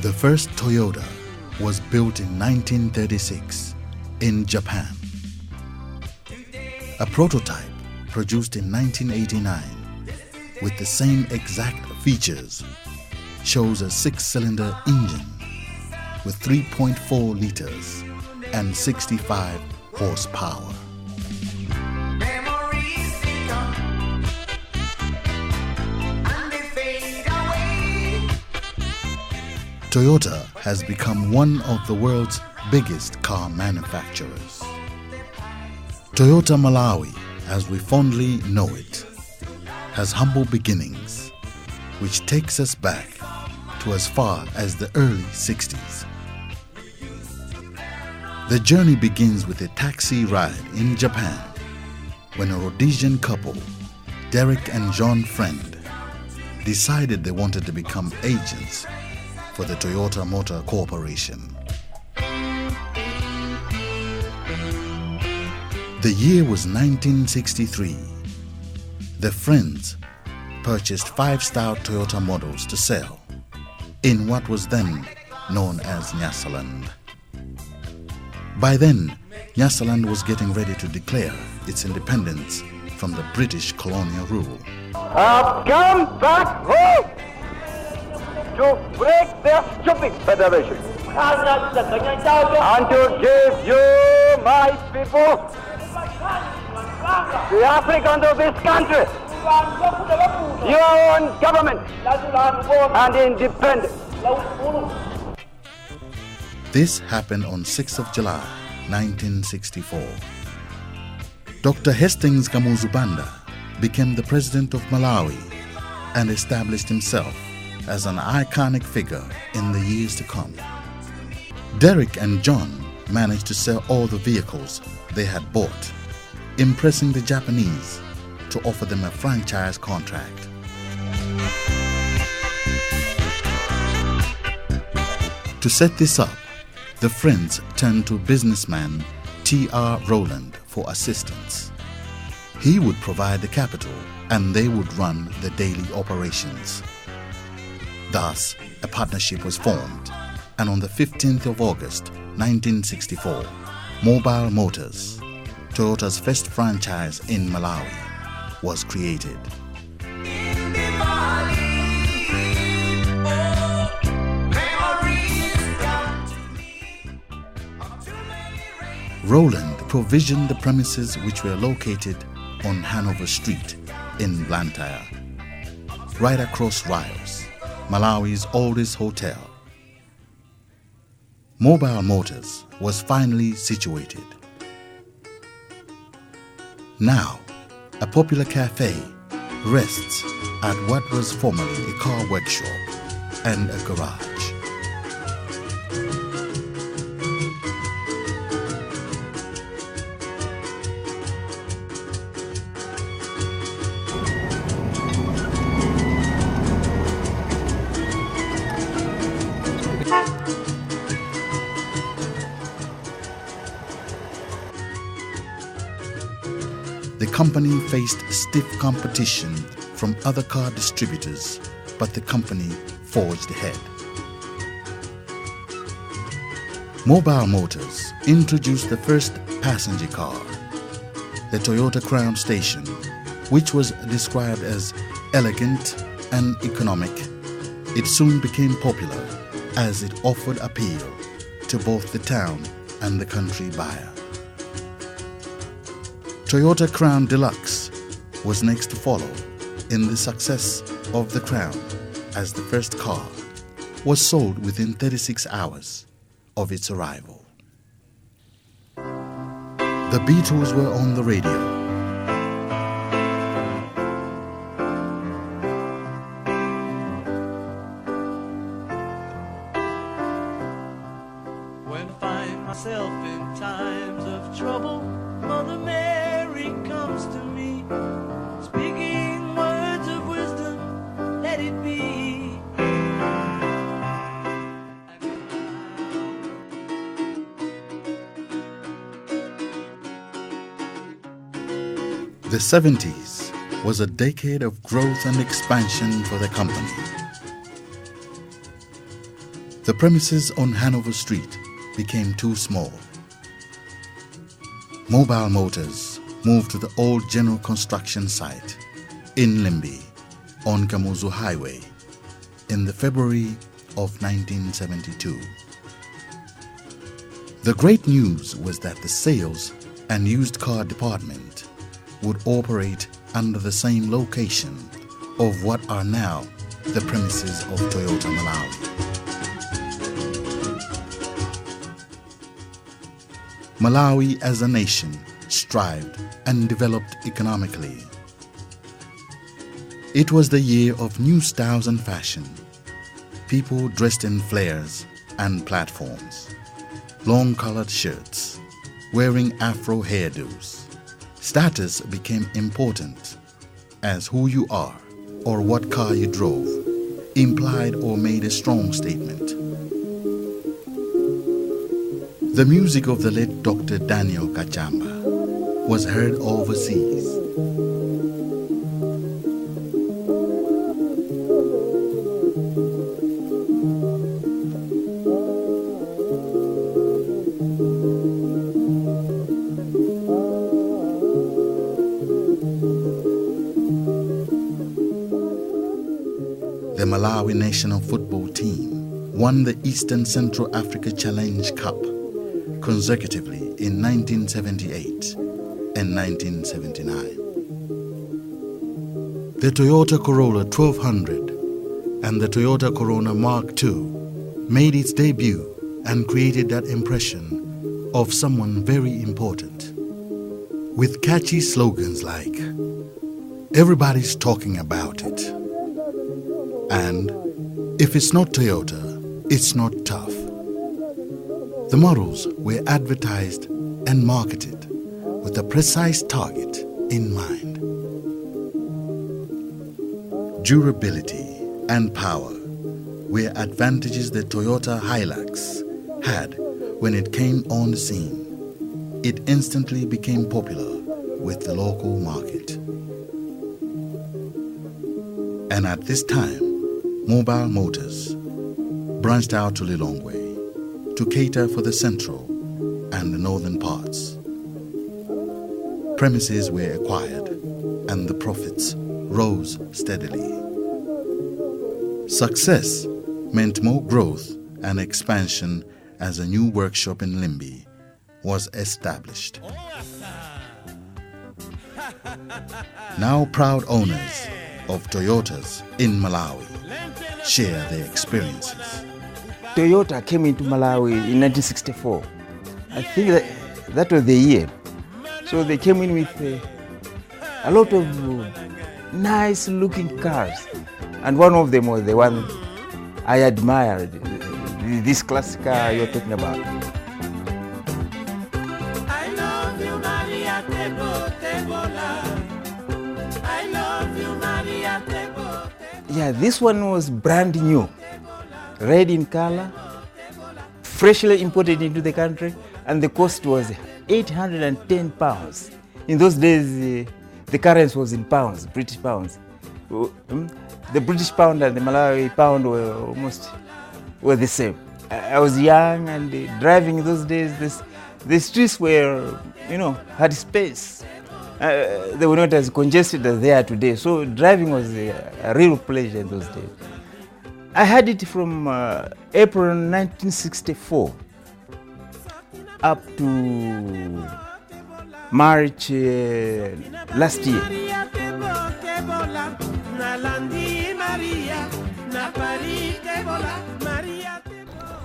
The first Toyota was built in 1936 in Japan. A prototype produced in 1989 with the same exact features shows a 6-cylinder engine with 3.4 liters and 65 horsepower. Toyota has become one of the world's biggest car manufacturers. Toyota Malawi, as we fondly know it, has humble beginnings, which takes us back to as far as the early 60s. The journey begins with a taxi ride in Japan when a Rhodesian couple, Derek and John Friend, decided they wanted to become agents for the Toyota Motor Corporation. The year was 1963. The Friends purchased 5-star Toyota models to sell in what was then known as Nyasaland. By then, Nyasaland was getting ready to declare its independence from the British colonial rule. I've come back home to break their stupid federation and to give you, my people, the Africans of this country, your own government and independence. This happened on 6th of July, 1964. Dr. Hastings Kamuzu Banda became the president of Malawi and established himself as an iconic figure in the years to come. Derek and John managed to sell all the vehicles they had bought, impressing the Japanese to offer them a franchise contract. To set this up, the Friends turned to businessman T.R. Rowland for assistance. He would provide the capital and they would run the daily operations. Thus, a partnership was formed, and on the 15th of August, 1964, Mobile Motors, Toyota's first franchise in Malawi, was created. Rowland provisioned the premises which were located on Hanover Street in Blantyre, right across Rios, Malawi's oldest hotel. Mobile Motors was finally situated. Now, a popular cafe rests at what was formerly a car workshop and a garage. The company faced stiff competition from other car distributors, but the company forged ahead. Mobile Motors introduced the first passenger car, the Toyota Crown Station, which was described as elegant and economic. It soon became popular as it offered appeal to both the town and the country buyer. Toyota Crown Deluxe was next to follow in the success of the Crown, as the first car was sold within 36 hours of its arrival. The Beatles were on the radio. When I find myself in times of trouble, Mother Mary comes to me, speaking words of wisdom, let it be. The 70s was a decade of growth and expansion for the company. The premises on Hanover Street became too small. Mobile Motors moved to the old general construction site in Limby on Kamuzu Highway in the February of 1972. The great news was that the sales and used car department would operate under the same location of what are now the premises of Toyota Malawi. Malawi as a nation strived and developed economically. It was the year of new styles and fashion. People dressed in flares and platforms, long-colored shirts, wearing afro hairdos. Status became important, as who you are or what car you drove implied or made a strong statement. The music of the late Dr. Daniel Kachamba was heard overseas. The Malawi national football team won the Eastern Central Africa Challenge Cup consecutively in 1978 and 1979. The Toyota Corolla 1200 and the Toyota Corona Mark II made its debut and created that impression of someone very important. With catchy slogans like, "Everybody's talking about it," and "If it's not Toyota, it's not tough." The models were advertised and marketed with a precise target in mind. Durability and power were advantages that Toyota Hilux had when it came on the scene. It instantly became popular with the local market. And at this time, Mobile Motors branched out to Lilongwe to cater for the central and the northern parts. Premises were acquired and the profits rose steadily. Success meant more growth and expansion as a new workshop in Limby was established. Now proud owners of Toyotas in Malawi share their experiences. Toyota came into Malawi in 1964. I think that was the year. So they came in with a lot of nice looking cars. And one of them was the one I admired, this classic car you're talking about. I love you, Maria Tebola. I love you, Maria Tebola. Yeah, this one was brand new, red in color, freshly imported into the country, and the cost was 810 pounds. In those days, the currency was in pounds, British pounds. The British pound and the Malawi pound were the same. I was young and driving those days, the streets were, had space. They were not as congested as they are today. So driving was a real pleasure in those days. I had it from April 1964 up to March last year.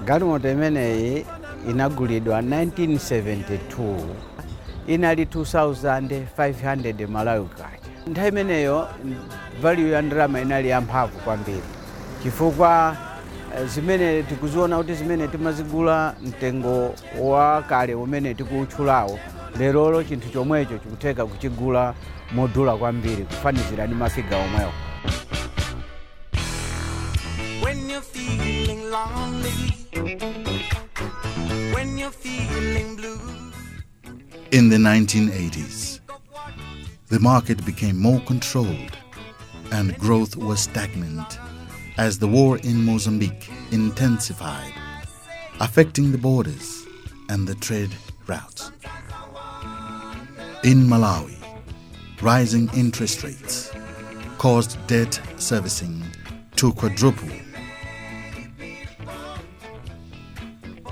Galimoto imeneyi inagulidwa 1972 inali 2,500 Malawi kwacha. Nthawi imeneyo value ya ndalama inali yamphamvu kwambiri chifukwa zimene tikuziona kuti zimene timazigula mtengo wakale umene tikuutchulawo lerolo chinthu chomwecho chikutheka kuchigula modula kwambiri kufanizira ndi mafiga omwewo. When you're feeling lonely, when you're feeling blue. In the 1980s, the market became more controlled and growth was stagnant as the war in Mozambique intensified, affecting the borders and the trade routes. In Malawi, rising interest rates caused debt servicing to quadruple.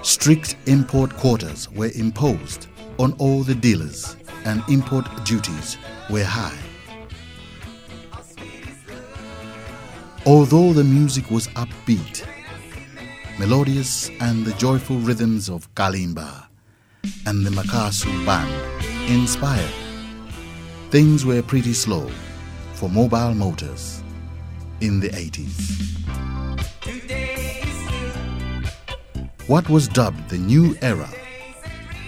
Strict import quotas were imposed on all the dealers and import duties were high. Although the music was upbeat, melodious and the joyful rhythms of Kalimba and the Makasu band inspired, things were pretty slow for Mobile Motors in the 80s. What was dubbed the new era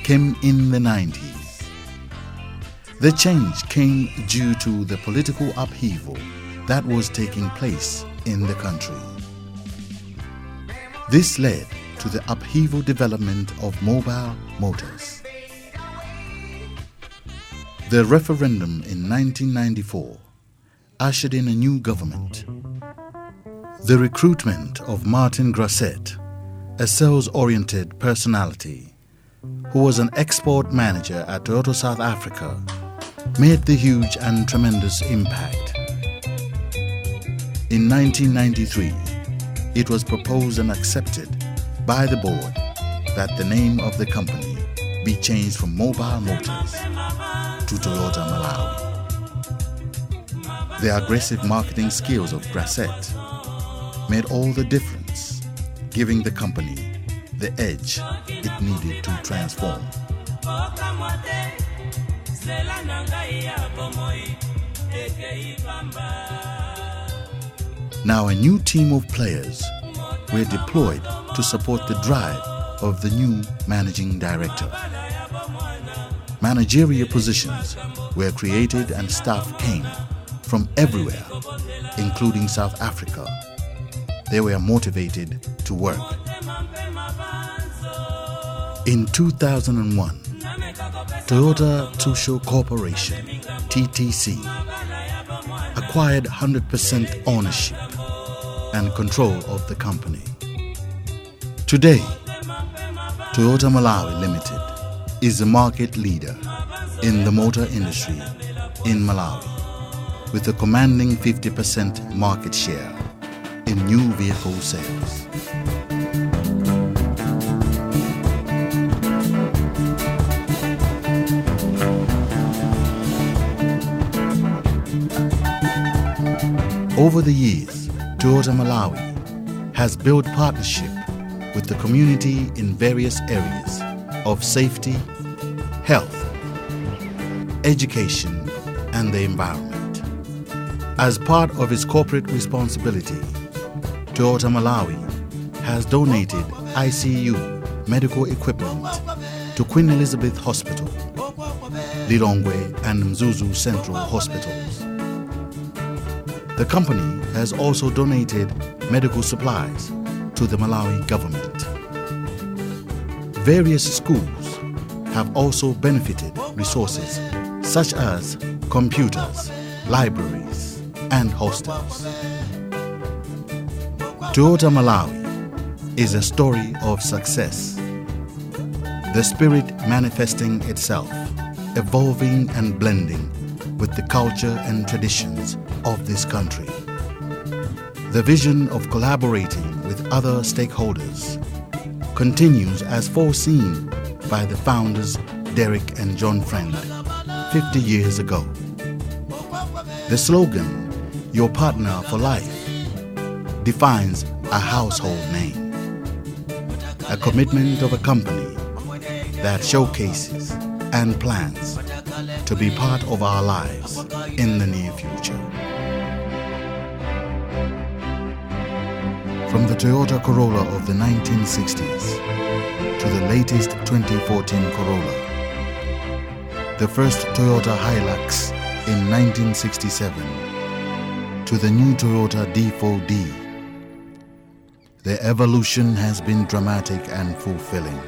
came in the 90s. The change came due to the political upheaval that was taking place in the country. This led to the upheaval development of Mobile Motors. The referendum in 1994 ushered in a new government. The recruitment of Martin Grasset, a sales-oriented personality who was an export manager at Toyota South Africa, made the huge and tremendous impact. In 1993, it was proposed and accepted by the board that the name of the company be changed from Mobile Motors to Toyota Malawi. The aggressive marketing skills of Grasset made all the difference, giving the company the edge it needed to transform. Now a new team of players were deployed to support the drive of the new managing director. Managerial positions were created and staff came from everywhere, including South Africa. They were motivated to work. In 2001, Toyota Tsusho Corporation, TTC, acquired 100% ownership and control of the company. Today, Toyota Malawi Limited is the market leader in the motor industry in Malawi, with a commanding 50% market share in new vehicle sales. Over the years, Toyota Malawi has built partnership with the community in various areas of safety, health, education, and the environment. As part of its corporate responsibility, Toyota Malawi has donated ICU medical equipment to Queen Elizabeth Hospital, Lilongwe and Mzuzu Central Hospitals. The company has also donated medical supplies to the Malawi government. Various schools have also benefited resources such as computers, libraries, and hostels. Toyota Malawi is a story of success, the spirit manifesting itself, evolving and blending with the culture and traditions of this country. The vision of collaborating with other stakeholders continues as foreseen by the founders Derek and John Friend 50 years ago. The slogan, "Your partner for life," defines a household name, a commitment of a company that showcases and plans to be part of our lives in the near future. From the Toyota Corolla of the 1960s to the latest 2014 Corolla, the first Toyota Hilux in 1967 to the new Toyota D4D, the evolution has been dramatic and fulfilling.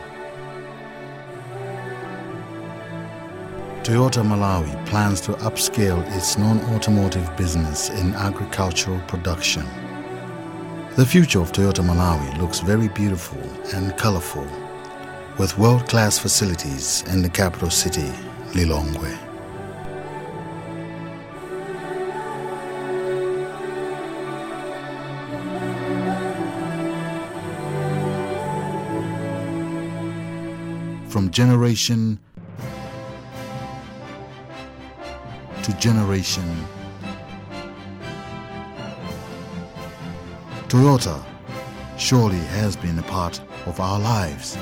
Toyota Malawi plans to upscale its non-automotive business in agricultural production. The future of Toyota Malawi looks very beautiful and colorful, with world-class facilities in the capital city, Lilongwe. From generation to generation, Toyota surely has been a part of our lives.